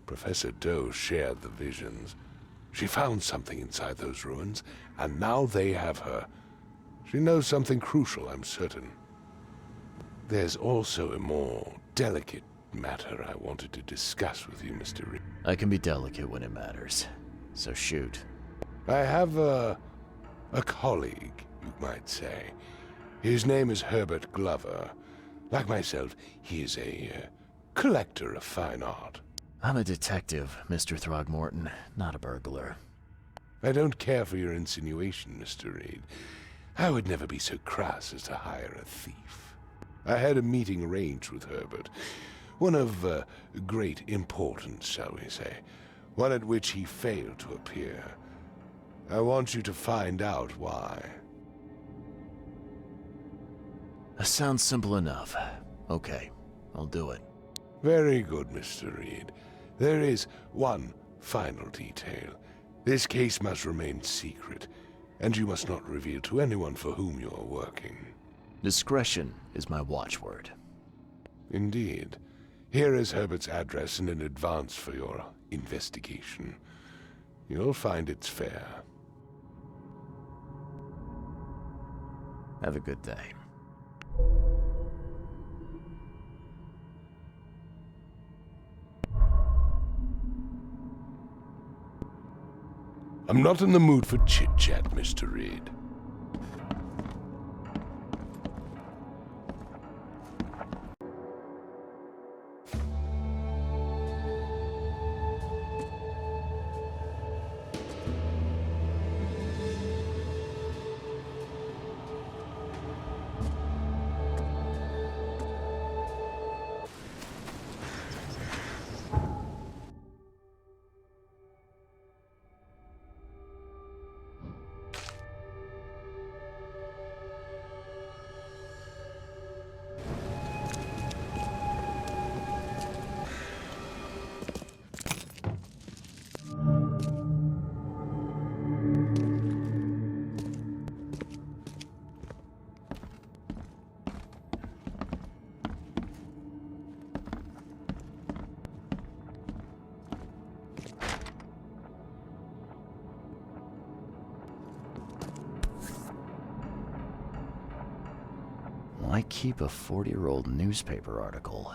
Professor Doe shared the visions. She found something inside those ruins, and now they have her. She knows something crucial, I'm certain. There's also a more delicate matter I wanted to discuss with you, Mr. Reed. I can be delicate when it matters, so shoot. I have a colleague, you might say. His name is Herbert Glover. Like myself, he is a collector of fine art. I'm a detective, Mr. Throgmorton, not a burglar. I don't care for your insinuation, Mr. Reed. I would never be so crass as to hire a thief. I had a meeting arranged with Herbert. One of great importance, shall we say. One at which he failed to appear. I want you to find out why. That sounds simple enough. Okay, I'll do it. Very good, Mr. Reed. There is one final detail. This case must remain secret, and you must not reveal to anyone for whom you are working. Discretion is my watchword. Indeed. Here is Herbert's address and an advance for your investigation. You'll find it's fair. Have a good day. I'm not in the mood for chit-chat, Mr. Reed. Why keep a 40-year-old newspaper article?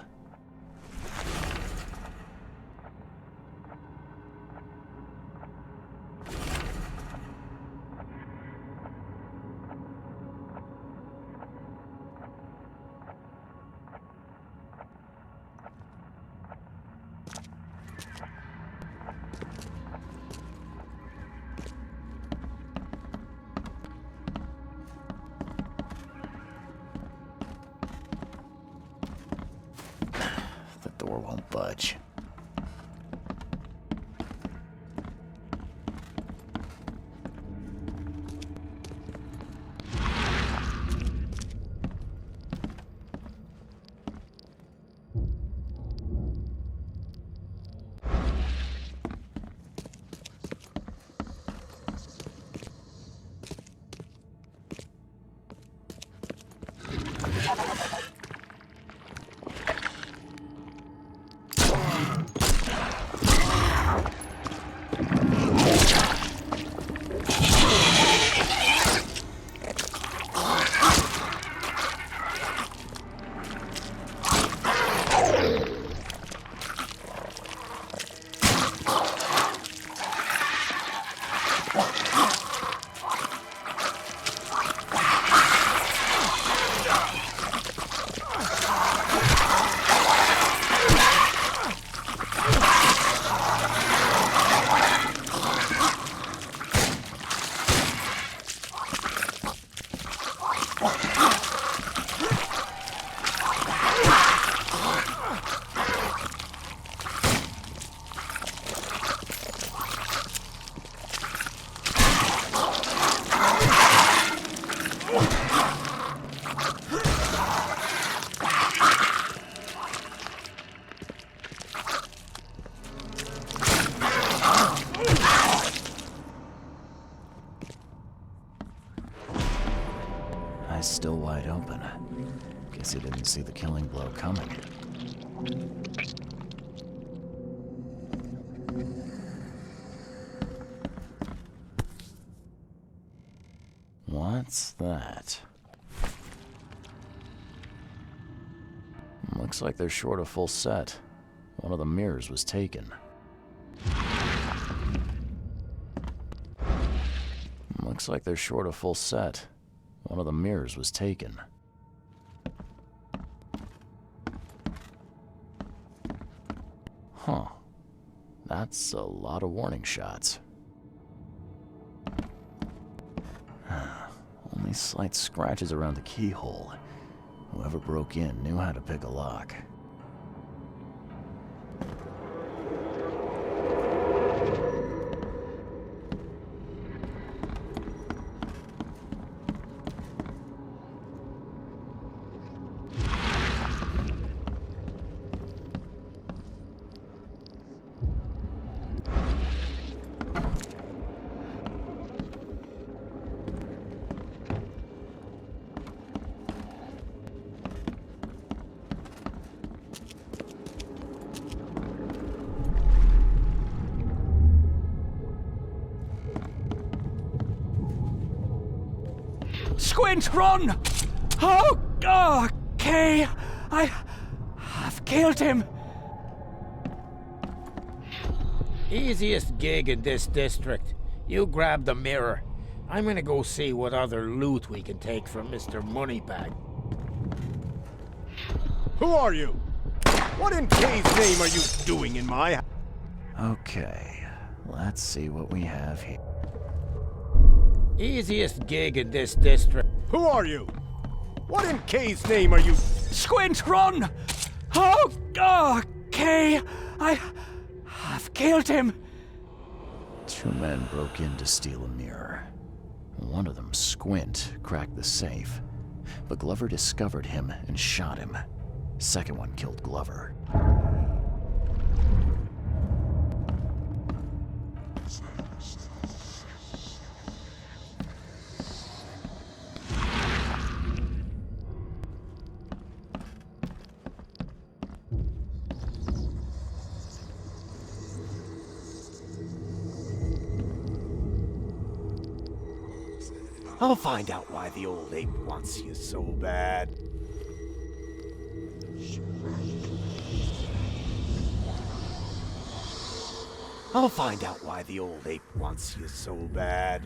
The door won't budge. Eyes still wide open. Guess he didn't see the killing blow coming. What's that? Looks like they're short a full set. One of the mirrors was taken. Looks like they're short a full set. One of the mirrors was taken. Huh. That's a lot of warning shots. Only slight scratches around the keyhole. Whoever broke in knew how to pick a lock. Squint, run! Okay. I've killed him. Easiest gig in this district. You grab the mirror. I'm gonna go see what other loot we can take from Mr. Moneybag. Who are you? What in K's name are you doing in my house? Okay, let's see what we have here. Easiest gig in this district. Who are you? What in K's name are you? Squint, run! Okay. I've killed him. Two men broke in to steal a mirror. One of them, Squint, cracked the safe, but Glover discovered him and shot him. Second one killed Glover. I'll find out why the old ape wants you so bad. I'll find out why the old ape wants you so bad.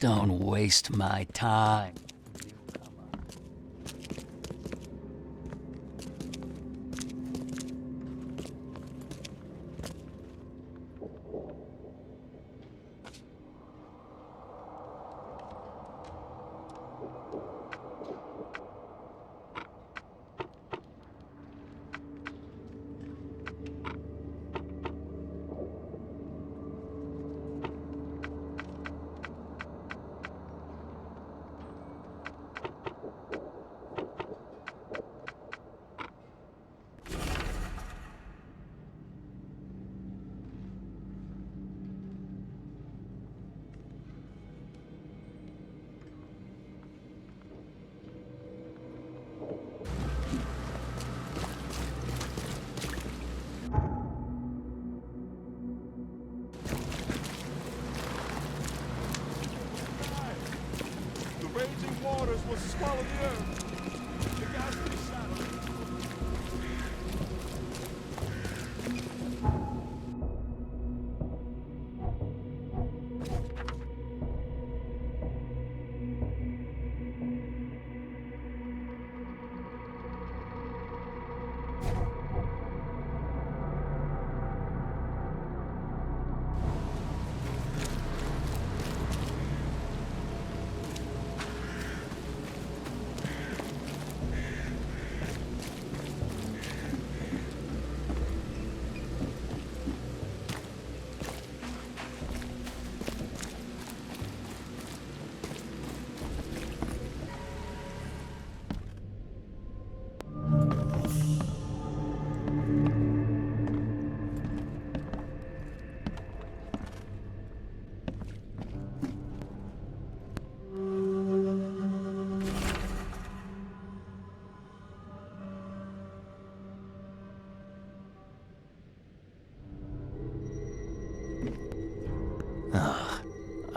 Don't waste my time. The raging waters will swallow the earth. The ghastly shadow.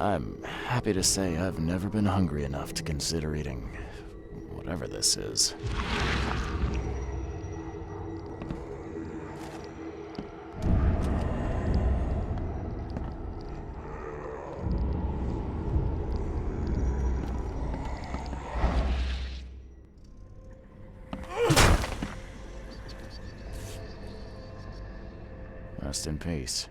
I'm happy to say I've never been hungry enough to consider eating whatever this is. Rest in peace.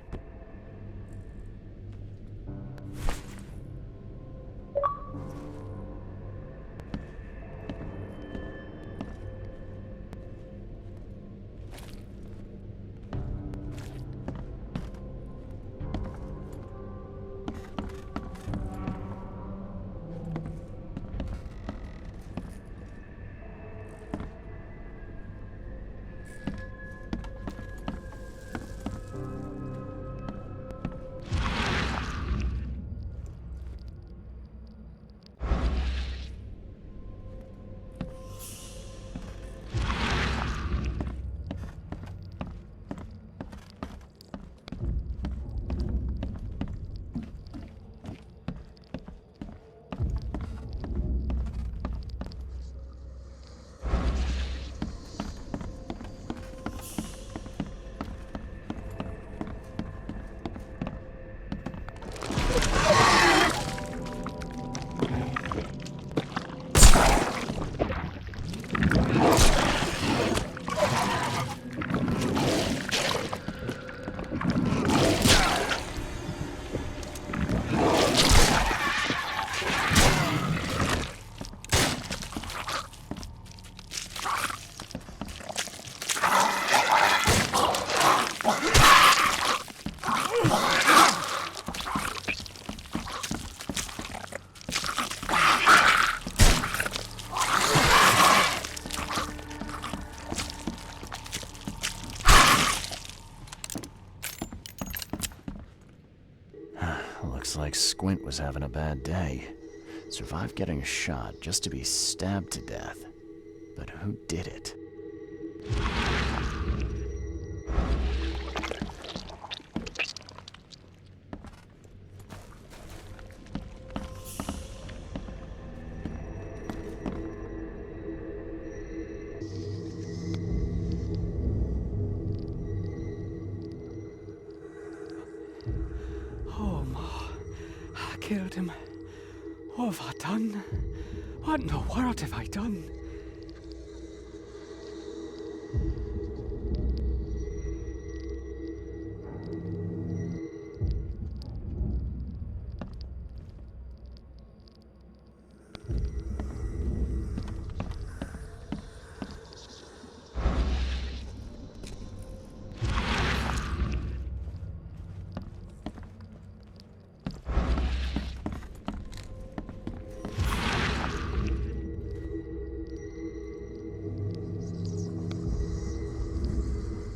Looks like Squint was having a bad day. Survived getting shot just to be stabbed to death. But who did it? I killed him. What have I done? What in the world have I done?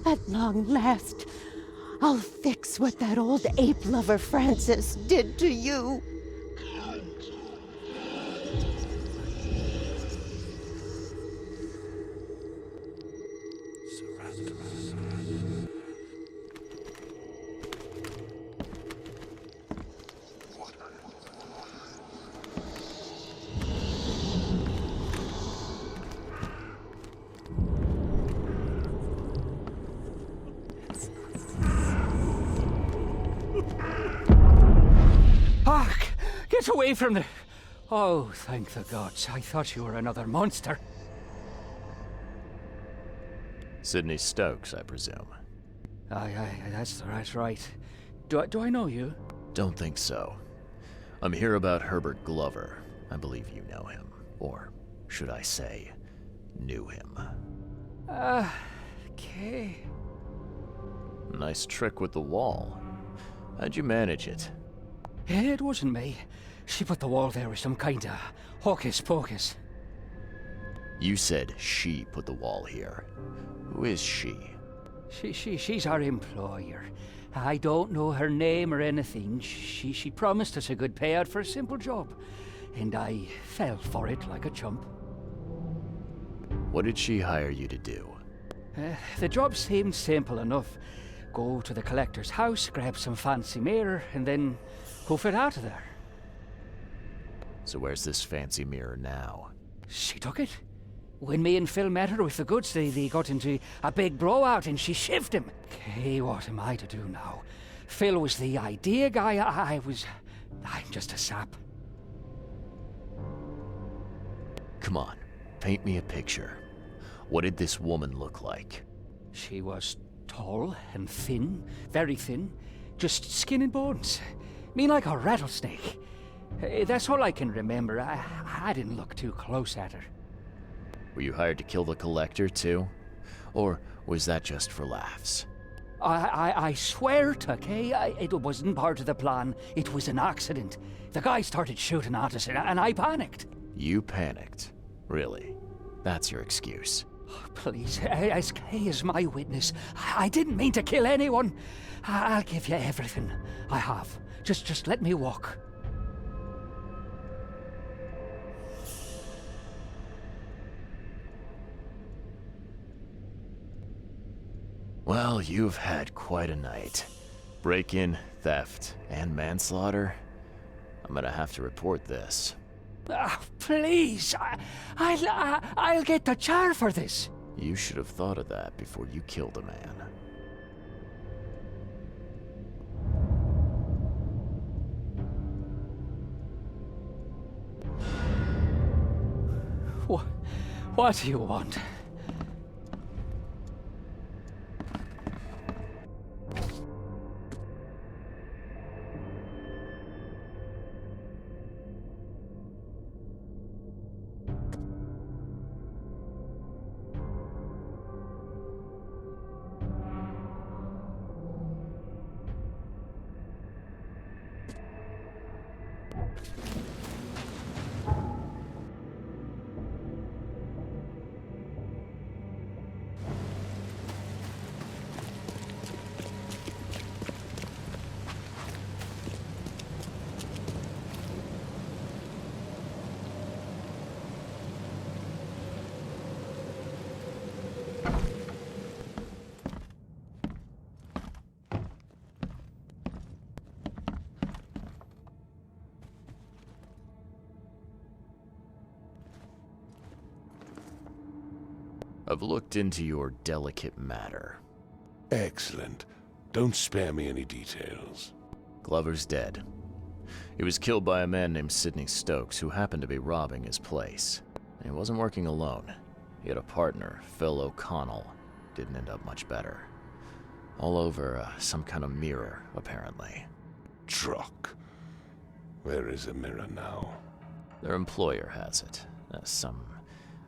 At long last, I'll fix what that old ape lover Francis did to you. Get away from the... Oh, thank the gods. I thought you were another monster. Sidney Stokes, I presume. Aye, that's right. Do I know you? Don't think so. I'm here about Herbert Glover. I believe you know him. Or should I say, knew him. Okay. Nice trick with the wall. How'd you manage it? It wasn't me. She put the wall there with some kind of hocus pocus. You said she put the wall here. Who is she? She's our employer. I don't know her name or anything. She promised us a good payout for a simple job, and I fell for it like a chump. What did she hire you to do? The job seemed simple enough. Go to the collector's house, grab some fancy mirror, and then hoof it out of there. So where's this fancy mirror now? She took it. When me and Phil met her with the goods, they got into a big blowout and she shivved him. Okay, what am I to do now? Phil was the idea guy, I'm just a sap. Come on, paint me a picture. What did this woman look like? She was tall and thin, very thin, just skin and bones. Me like a rattlesnake. That's all I can remember. I didn't look too close at her. Were you hired to kill the collector, too? Or was that just for laughs? I swear to Kay, it wasn't part of the plan. It was an accident. The guy started shooting at us, and I panicked. You panicked? Really? That's your excuse? Please, as Kay is my witness, I didn't mean to kill anyone. I'll give you everything I have. Just let me walk. Well, you've had quite a night. Break-in, theft, and manslaughter. I'm gonna have to report this. Please, I'll get the char for this. You should have thought of that before you killed a man. What do you want? I've looked into your delicate matter. Excellent. Don't spare me any details. Glover's dead. He was killed by a man named Sidney Stokes, who happened to be robbing his place. And he wasn't working alone. He had a partner, Phil O'Connell. Didn't end up much better. All over some kind of mirror, apparently. Truck. Where is the mirror now? Their employer has it. Some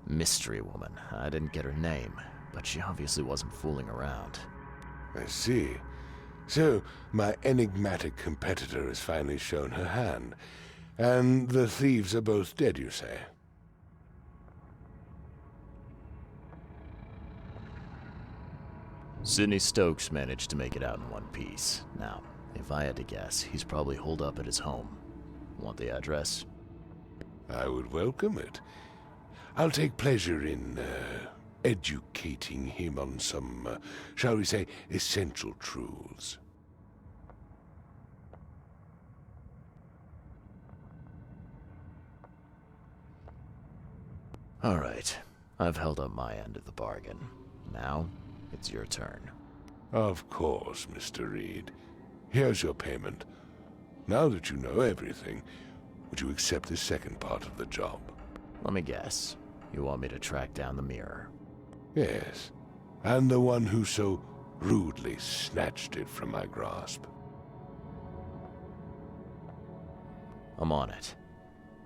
mystery woman. I didn't get her name, but she obviously wasn't fooling around. I see. So, my enigmatic competitor has finally shown her hand. And the thieves are both dead, you say? Sidney Stokes managed to make it out in one piece. Now, if I had to guess, he's probably holed up at his home. Want the address? I would welcome it. I'll take pleasure in, educating him on some, shall we say, essential truths. All right. I've held up my end of the bargain. Now, it's your turn. Of course, Mr. Reed. Here's your payment. Now that you know everything, would you accept the second part of the job? Let me guess. You want me to track down the mirror? Yes, and the one who so rudely snatched it from my grasp. I'm on it.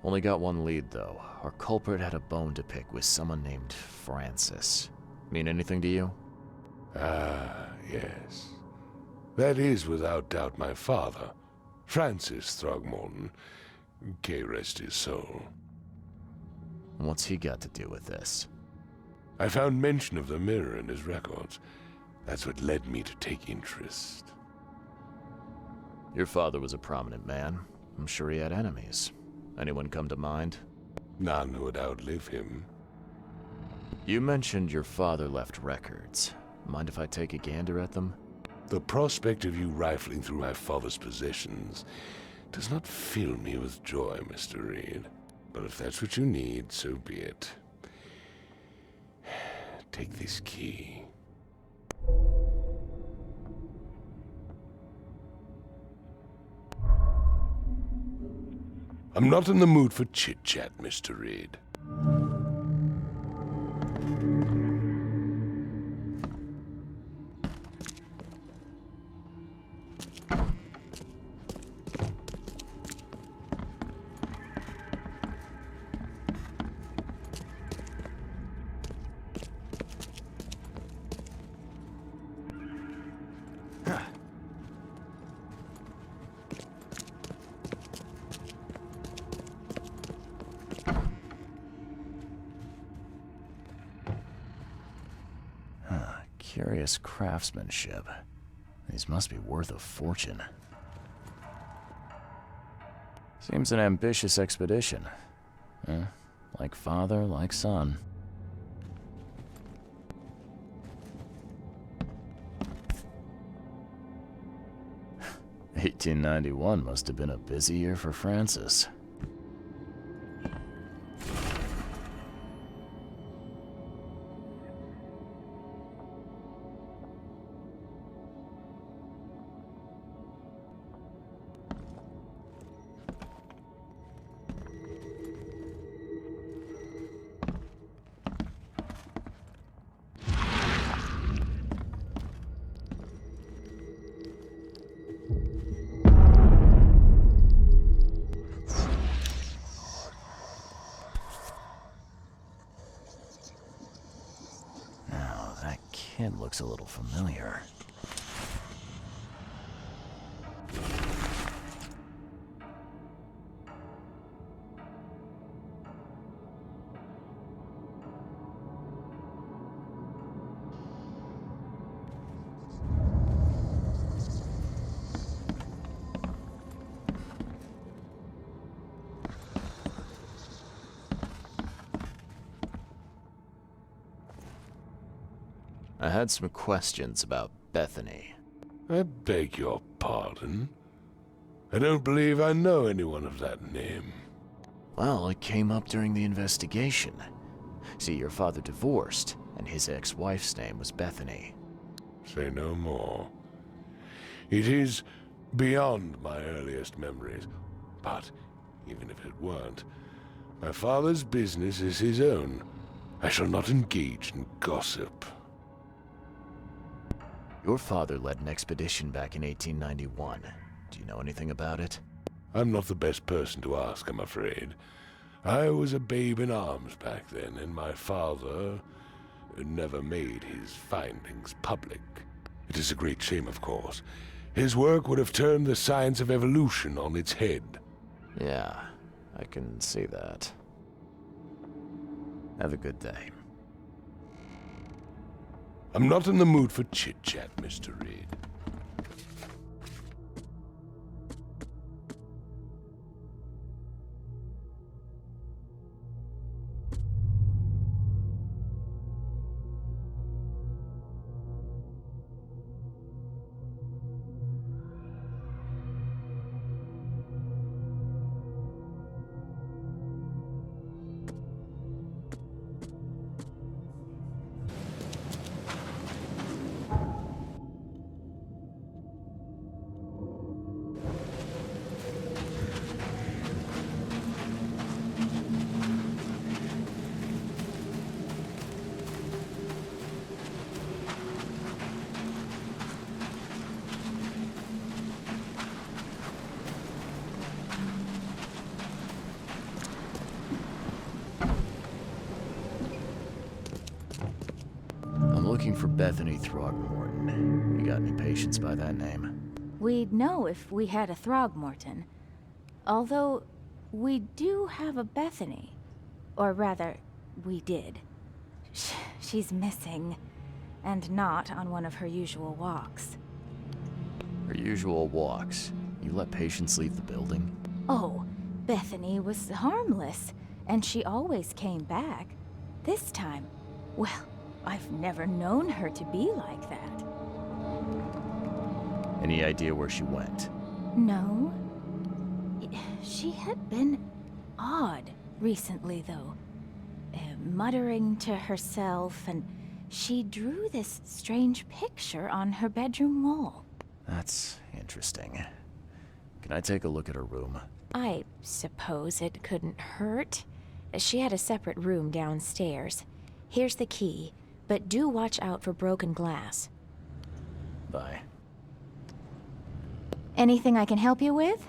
Only got one lead, though. Our culprit had a bone to pick with someone named Francis. Mean anything to you? Ah, yes. That is without doubt my father, Francis Throgmorton. May rest his soul. What's he got to do with this? I found mention of the mirror in his records. That's what led me to take interest. Your father was a prominent man. I'm sure he had enemies. Anyone come to mind? None who would outlive him. You mentioned your father left records. Mind if I take a gander at them? The prospect of you rifling through my father's possessions does not fill me with joy, Mr. Reed. But if that's what you need, so be it. Take this key. I'm not in the mood for chit-chat, Mr. Reed. Curious craftsmanship. These must be worth a fortune. Seems an ambitious expedition. Like father, like son. "1891 must have been a busy year for Francis." Kid looks a little familiar. I had some questions about Bethany. I beg your pardon? I don't believe I know anyone of that name. Well, it came up during the investigation. See, your father divorced, and his ex-wife's name was Bethany. Say no more. It is beyond my earliest memories. But even if it weren't, my father's business is his own. I shall not engage in gossip. Your father led an expedition back in 1891. Do you know anything about it? I'm not the best person to ask, I'm afraid. I was a babe in arms back then, and my father never made his findings public. It is a great shame, of course. His work would have turned the science of evolution on its head. Yeah, I can see that. Have a good day. I'm not in the mood for chit-chat, Mr. Reed. I'm looking for Bethany Throgmorton. You got any patients by that name? We'd know if we had a Throgmorton. Although, we do have a Bethany. Or rather, we did. She's missing, and not on one of her usual walks. Her usual walks. You let patients leave the building? Oh, Bethany was harmless, and she always came back. This time, well, I've never known her to be like that. Any idea where she went? No. She had been odd recently, though. Muttering to herself, and she drew this strange picture on her bedroom wall. That's interesting. Can I take a look at her room? I suppose it couldn't hurt. She had a separate room downstairs. Here's the key, but do watch out for broken glass. Bye. Anything I can help you with?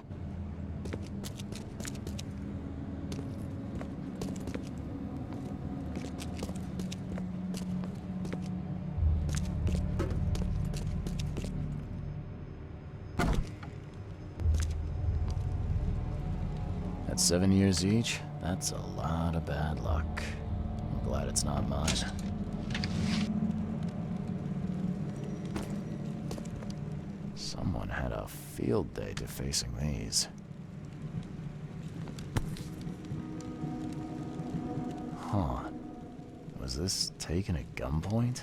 At 7 years each, that's a lot of bad luck. I'm glad it's not mine. Someone had a field day defacing these. Huh. Was this taken at gunpoint?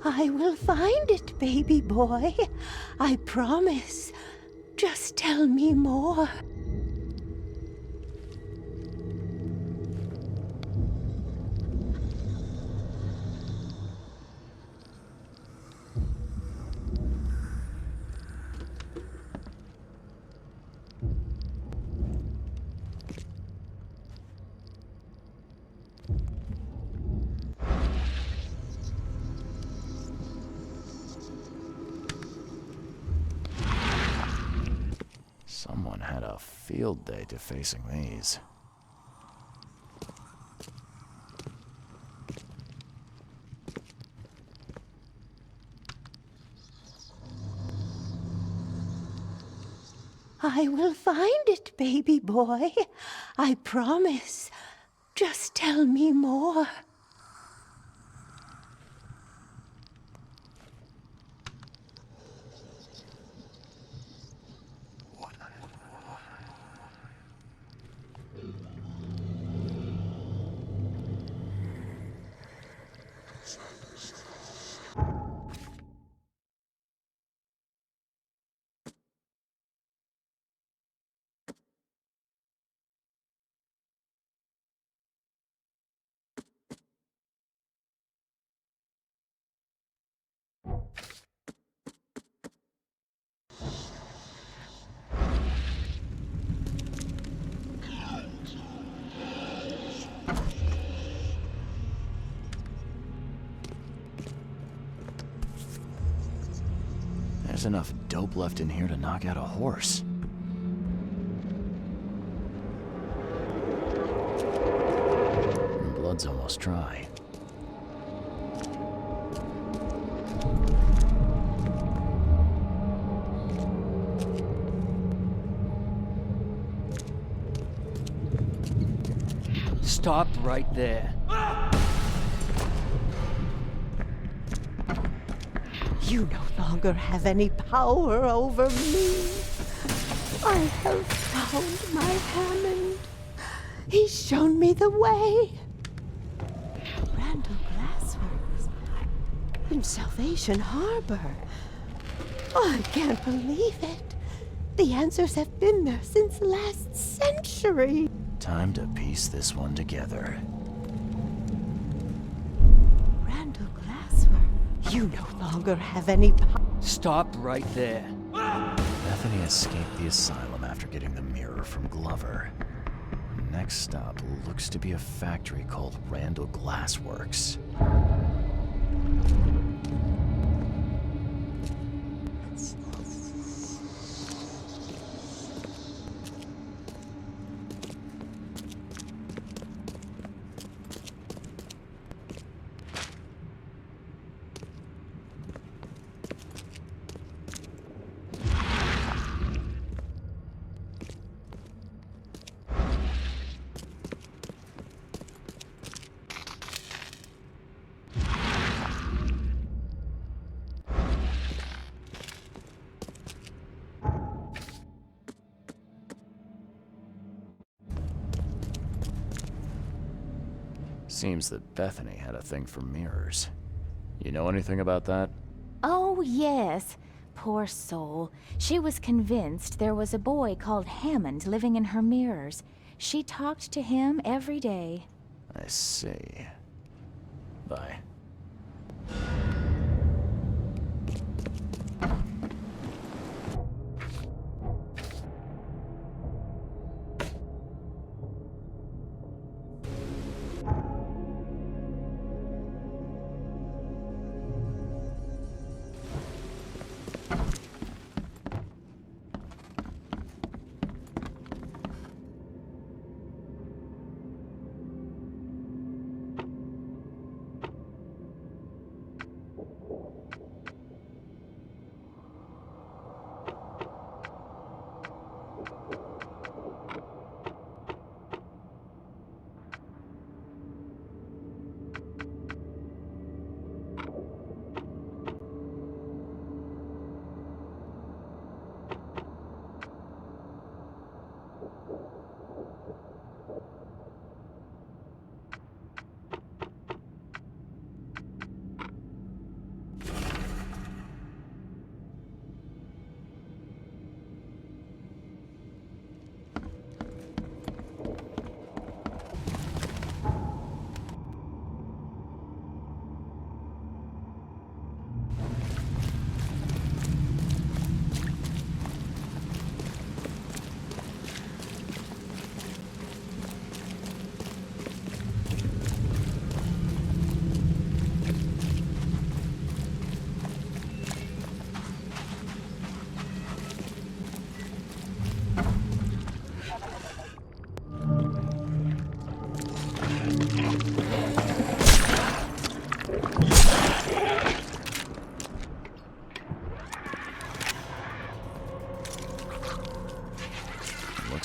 I will find it, baby boy. I promise. Just tell me more. Someone had a field day defacing these. I will find it, baby boy. I promise. Just tell me more. There's enough dope left in here to knock out a horse. The blood's almost dry. Stop right there. You no longer have any power over me. I have found my Hammond. He's shown me the way. Randall Glassworks in Salvation Harbor. Oh, I can't believe it. The answers have been there since last century. Time to piece this one together. Randall Glassworks. You no longer have any power. Stop right there. Bethany escaped the asylum after getting the mirror from Glover. Next stop looks to be a factory called Randall Glassworks. Seems that Bethany had a thing for mirrors. You know anything about that? Oh, yes. Poor soul. She was convinced there was a boy called Hammond living in her mirrors. She talked to him every day. I see. Bye.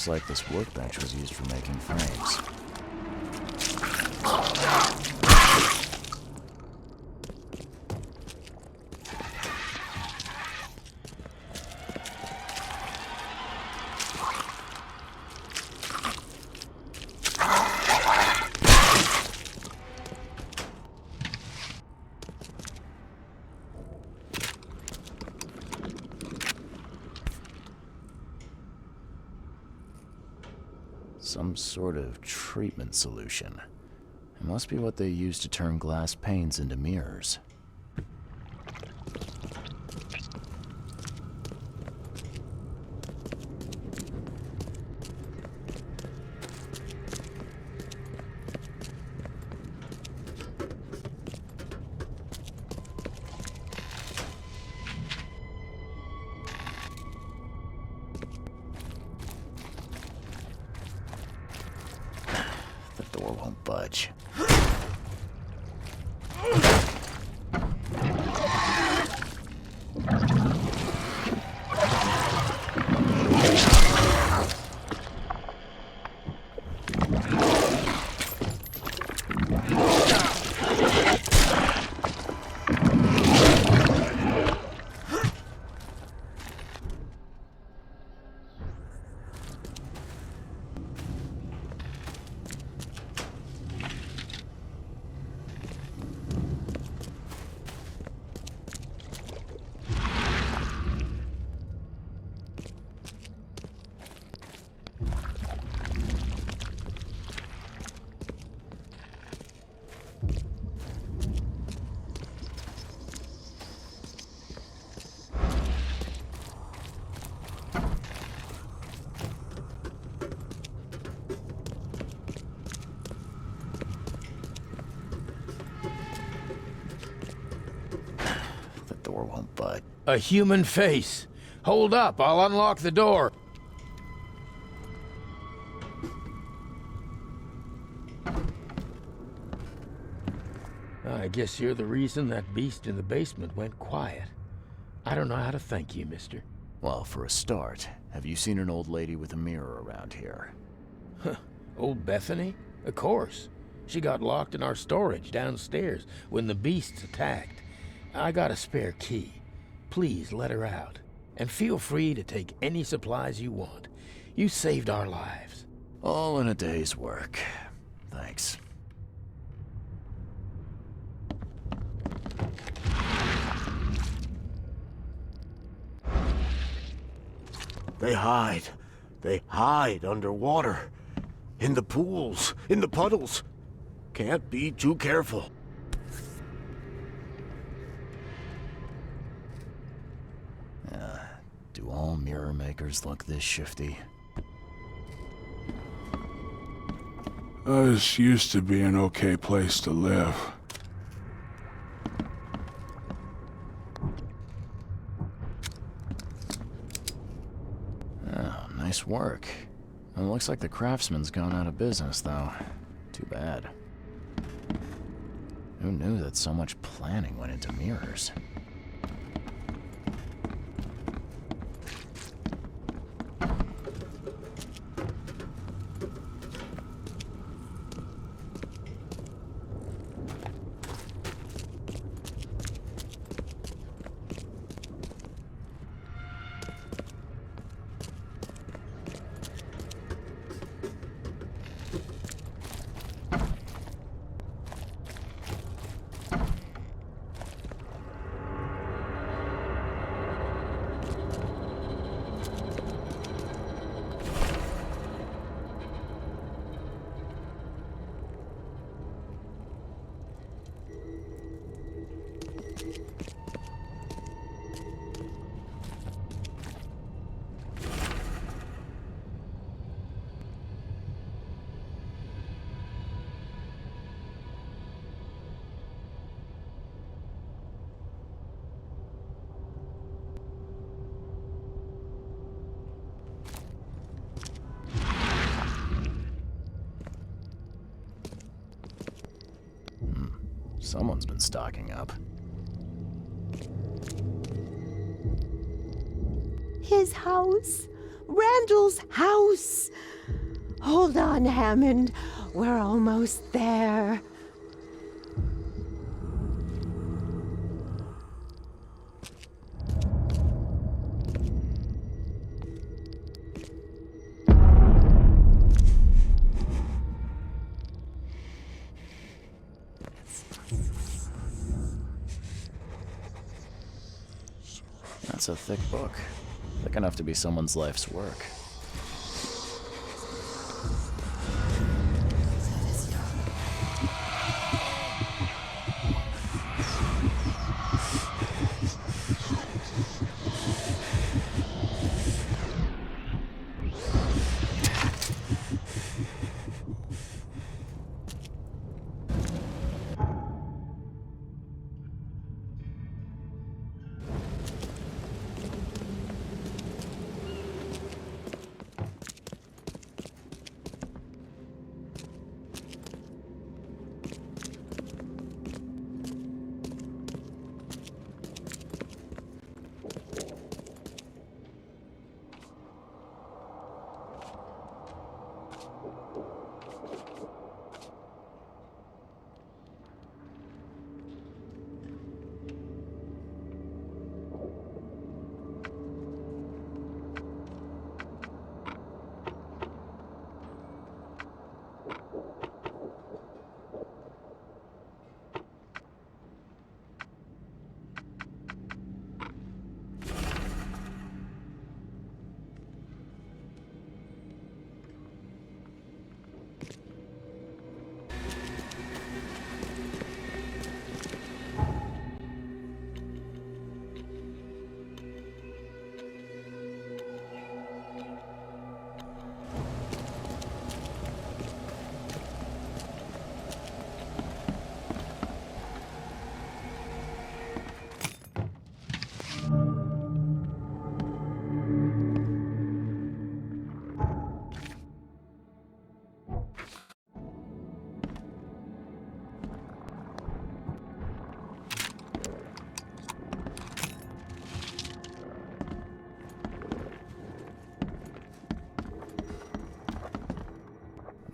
Looks like this workbench was used for making frames. Some sort of treatment solution. It must be what they use to turn glass panes into mirrors. The door won't budge. Door won't budge. A human face. Hold up, I'll unlock the door. I guess you're the reason that beast in the basement went quiet. I don't know how to thank you, mister. Well, for a start, have you seen an old lady with a mirror around here? Huh. Old Bethany? Of course. She got locked in our storage downstairs when the beasts attacked. I got a spare key. Please let her out. And feel free to take any supplies you want. You saved our lives. All in a day's work. Thanks. They hide. They hide underwater. In the pools, in the puddles. Can't be too careful. Do all mirror makers look this shifty? This used to be an okay place to live. Oh, nice work. It looks like the craftsman's gone out of business, though. Too bad. Who knew that so much planning went into mirrors? Someone's been stocking up. His house Randall's house. Hold on, Hammond. We're almost there. That's a thick book. Thick enough to be someone's life's work.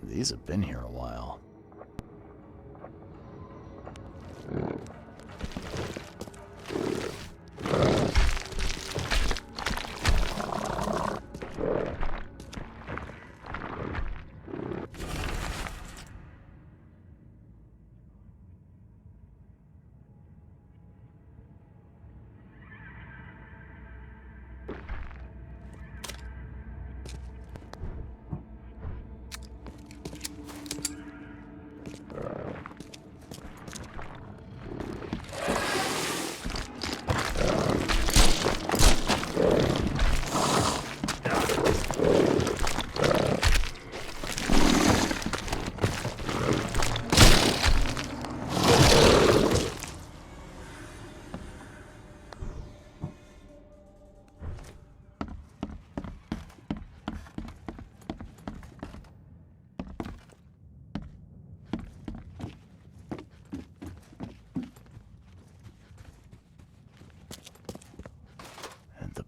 These have been here a while.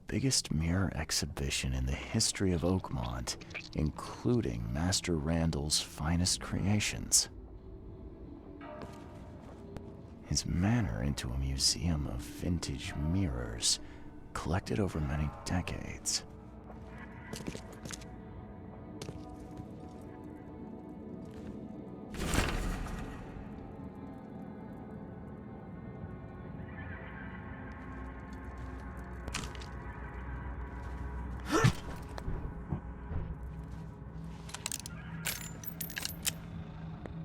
Biggest mirror exhibition in the history of Oakmont, including Master Randall's finest creations. His manor into a museum of vintage mirrors, collected over many decades.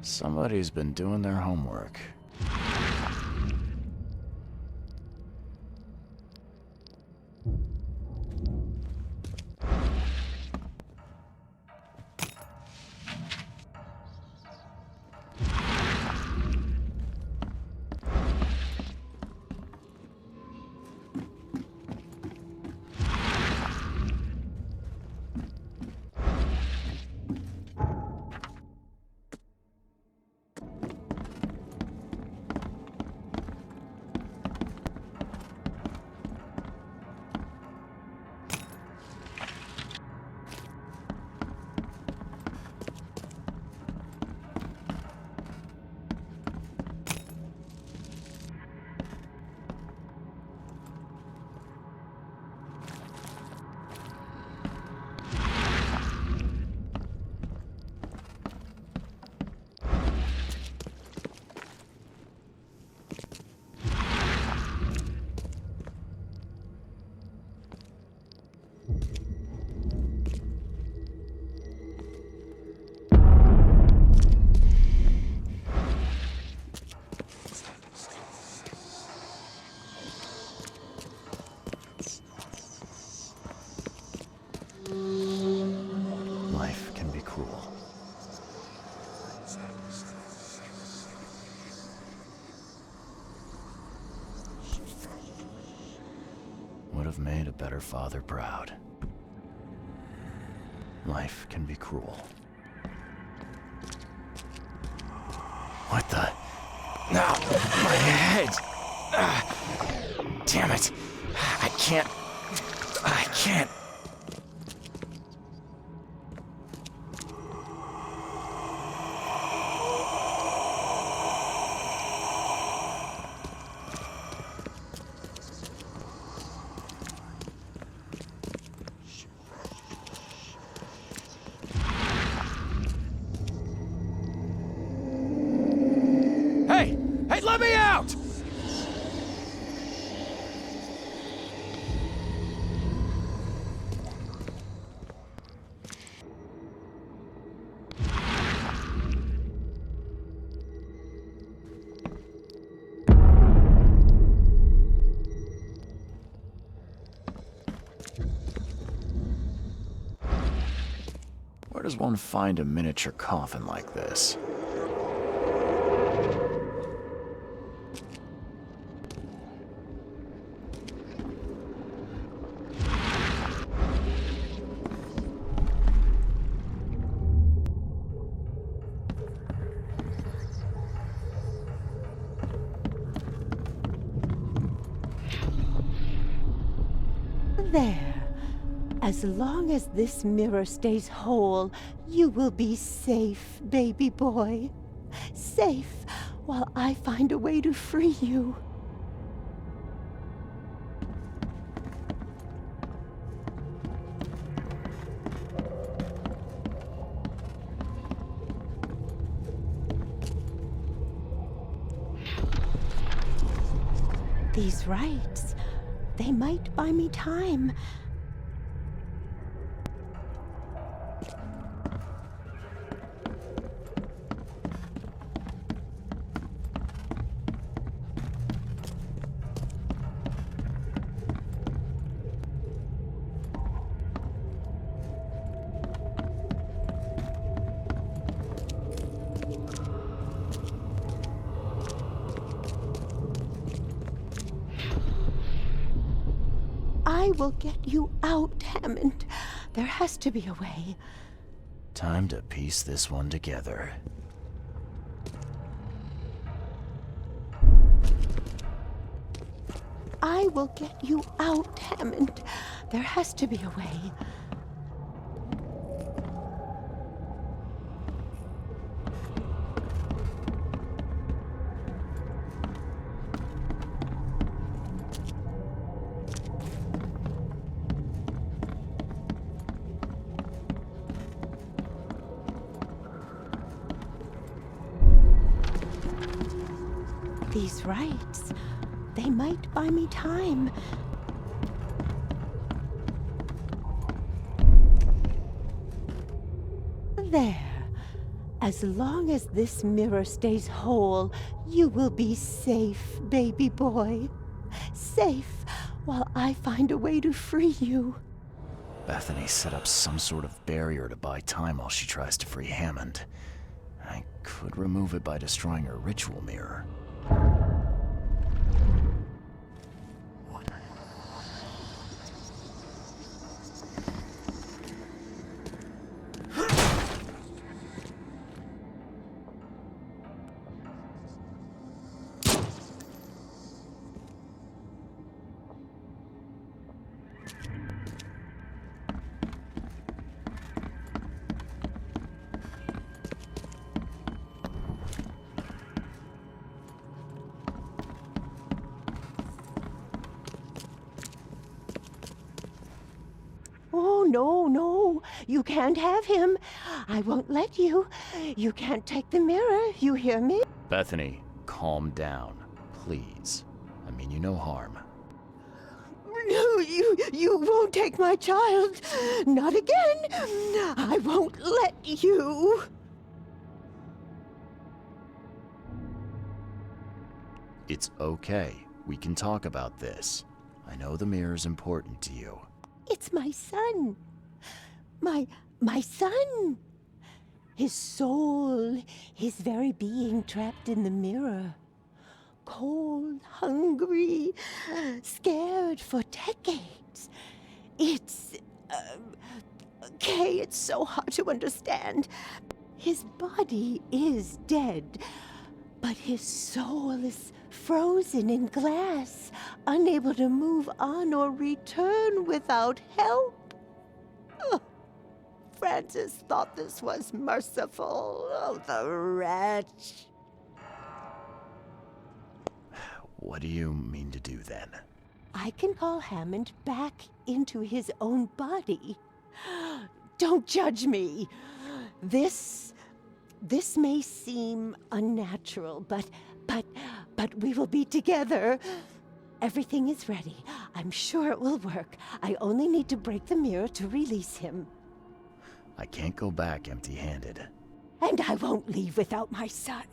Somebody's been doing their homework. have made a better father proud. Life can be cruel. What the? No! My head! Damn it! I can't... Hey! Hey, let me out! Where does one find a miniature coffin like this? There. As long as this mirror stays whole, you will be safe, baby boy. Safe while I find a way to free you. These rites, they might buy me time. I will get you out, Hammond. There has to be a way. Time to piece this one together. I will get you out, Hammond. There has to be a way. These rites, they might buy me time. There. As long as this mirror stays whole, you will be safe, baby boy. Safe while I find a way to free you. Bethany set up some sort of barrier to buy time while she tries to free Hammond. I could remove it by destroying her ritual mirror. Oh, no. You can't have him. I won't let you. You can't take the mirror. You hear me? Bethany, calm down, please. I mean you no harm. No, you won't take my child. Not again. I won't let you. It's okay. We can talk about this. I know the mirror's important to you. It's my son. My son. His soul, his very being trapped in the mirror. Cold, hungry, scared for decades. Kay, it's so hard to understand. His body is dead, but his soul is frozen in glass, unable to move on or return without help. Oh, Francis thought this was merciful. Oh, the wretch. What do you mean to do then? I can call Hammond back into his own body. Don't judge me. This may seem unnatural, but we will be together. Everything is ready. I'm sure it will work. I only need to break the mirror to release him. I can't go back empty-handed. And I won't leave without my son.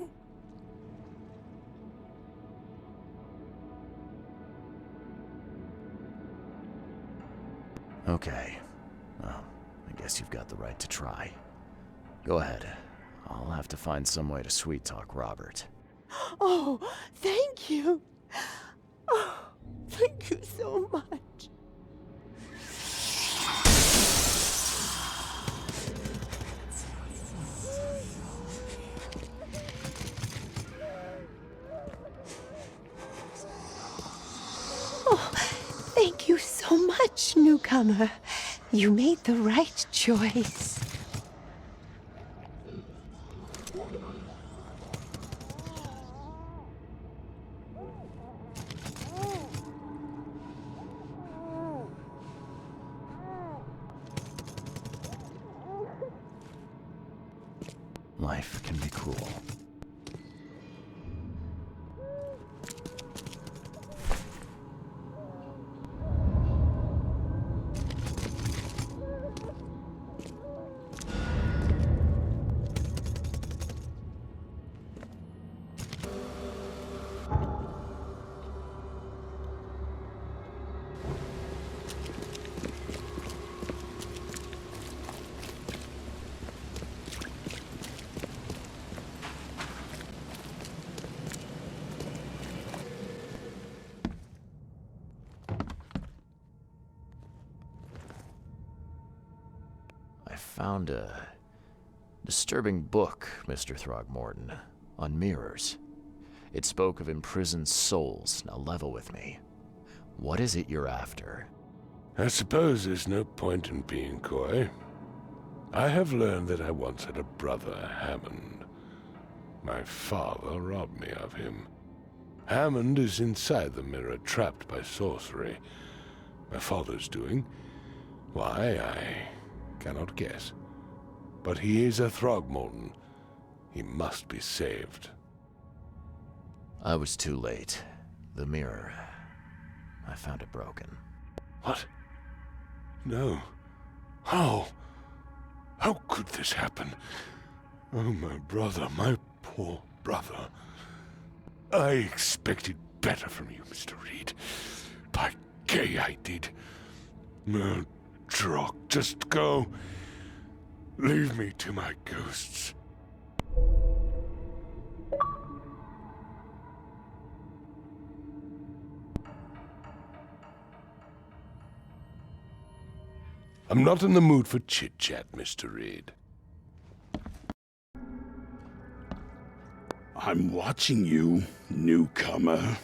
Okay. Well, I guess you've got the right to try. Go ahead. I'll have to find some way to sweet-talk Robert. Oh, thank you. Oh, thank you so much. Oh, thank you so much, newcomer. You made the right choice. Life can be cruel. I found a disturbing book, Mr. Throgmorton, on mirrors. It spoke of imprisoned souls. Now level with me. What is it you're after? I suppose there's no point in being coy. I have learned that I once had a brother, Hammond. My father robbed me of him. Hammond is inside the mirror, trapped by sorcery. My father's doing? Why, I cannot guess. But he is a Throgmorton. He must be saved. I was too late. The mirror. I found it broken. What? No. How? How could this happen? Oh, my brother, my poor brother. I expected better from you, Mr. Reed. By gay, I did. No, Drock, just go. Leave me to my ghosts. I'm not in the mood for chit-chat, Mr. Reed. I'm watching you, newcomer.